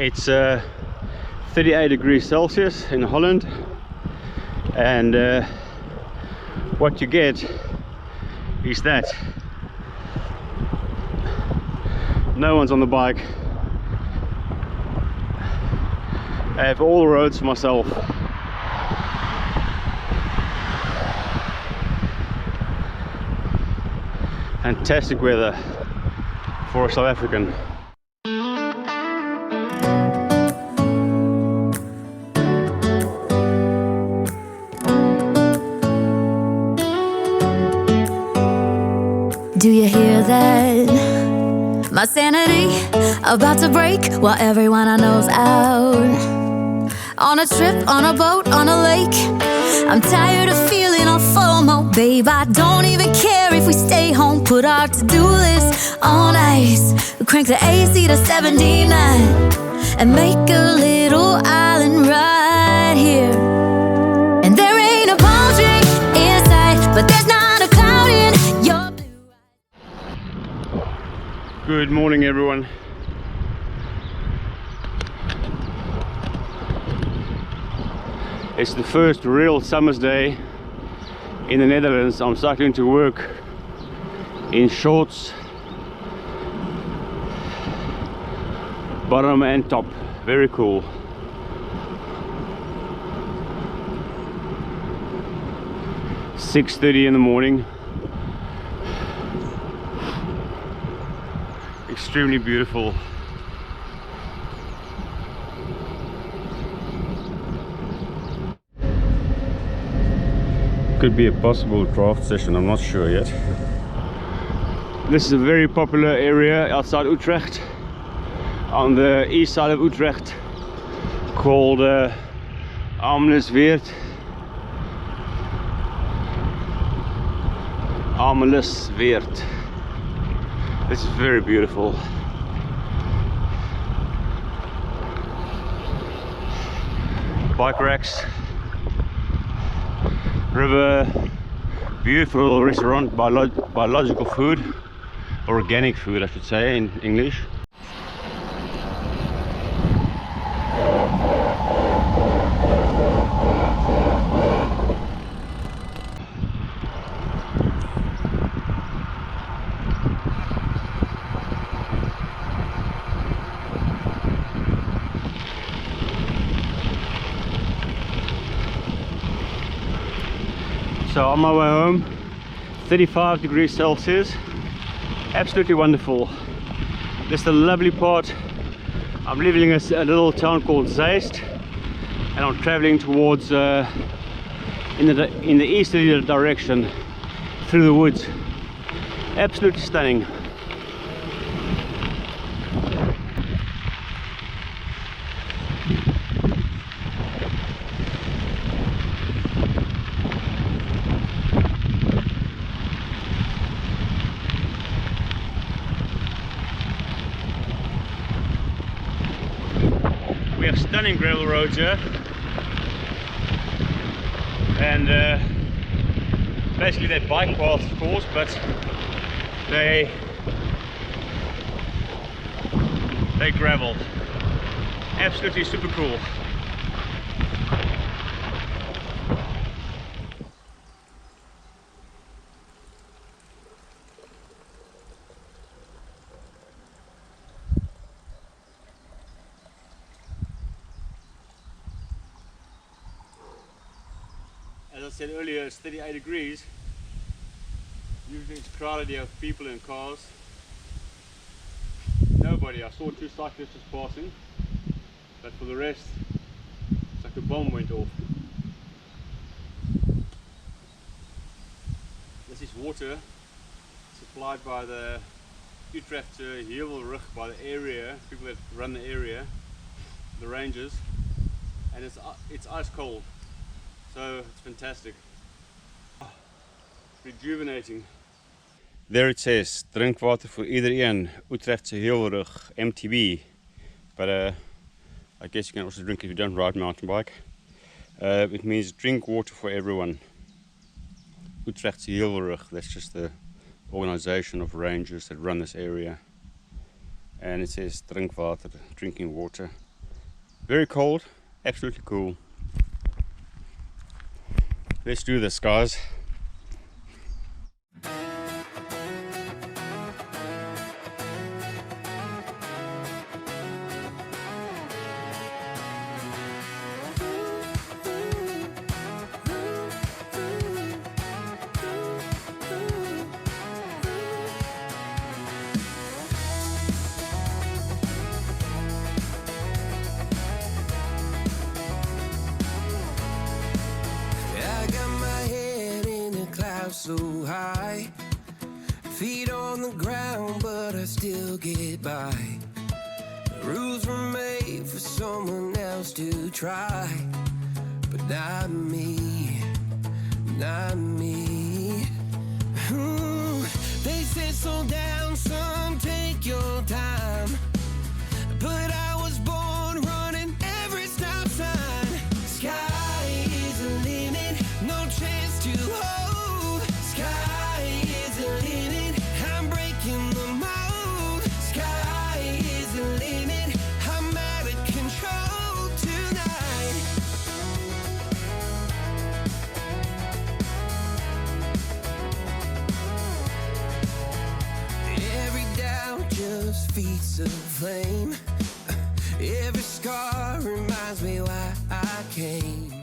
It's 38 degrees Celsius in Holland, and what you get is that no one's on the bike. I have all the roads to myself. Fantastic weather for a South African. Do you hear that? My sanity about to break while everyone I know's out. On a trip, on a boat, on a lake. I'm tired of feeling all FOMO, babe. I don't even care if we stay home. Put our to-do list on ice. We crank the AC to 79 and make a little island right here. And there ain't a palm tree in sight, but there's not a cloud in your blue eyes. Good morning, everyone. It's the first real summer's day in the Netherlands. I'm cycling to work in shorts, bottom and top. Very cool. (6:30 in the morning). Extremely beautiful. Could be a possible draft session, I'm not sure yet. This is a very popular area outside Utrecht, on the east side of Utrecht, called Amelisweert. Amelisweert. This is very beautiful. Bike racks, river, beautiful restaurant, biological food, organic food I should say in English. So on my way home, 35 degrees Celsius, absolutely wonderful. This is the lovely part. I'm living in a little town called Zeist, and I'm traveling towards in the easterly direction through the woods. Absolutely stunning. We have stunning gravel roads here, and basically they're bike paths of course, but they gravel. Absolutely super cool. As I said earlier, it's 38 degrees. Usually it's crowded here with people in cars. Nobody. I saw two cyclists just passing, but for the rest, it's like a bomb went off. This is water supplied by the Utrecht Jaarsveld, by the area, people that run the area, the rangers, and it's ice cold. So it's fantastic. Rejuvenating. There it says, drinkwater voor iedereen, Utrechtse Heelrug, MTB. But I guess you can also drink if you don't ride mountain bike. It means drink water for everyone. Utrechtse Heelrug, that's just the organization of rangers that run this area. And it says drinkwater, drinking water. Very cold, absolutely cool. Let's do this, guys. So high, feet on the ground, but I still get by. The rules were made for someone else to try, but not me, not me. They said slow down, son, take your time, but I was born running every stop sign. Sky is the limit, no chance to hold. Feet of flame. Every scar reminds me why I came.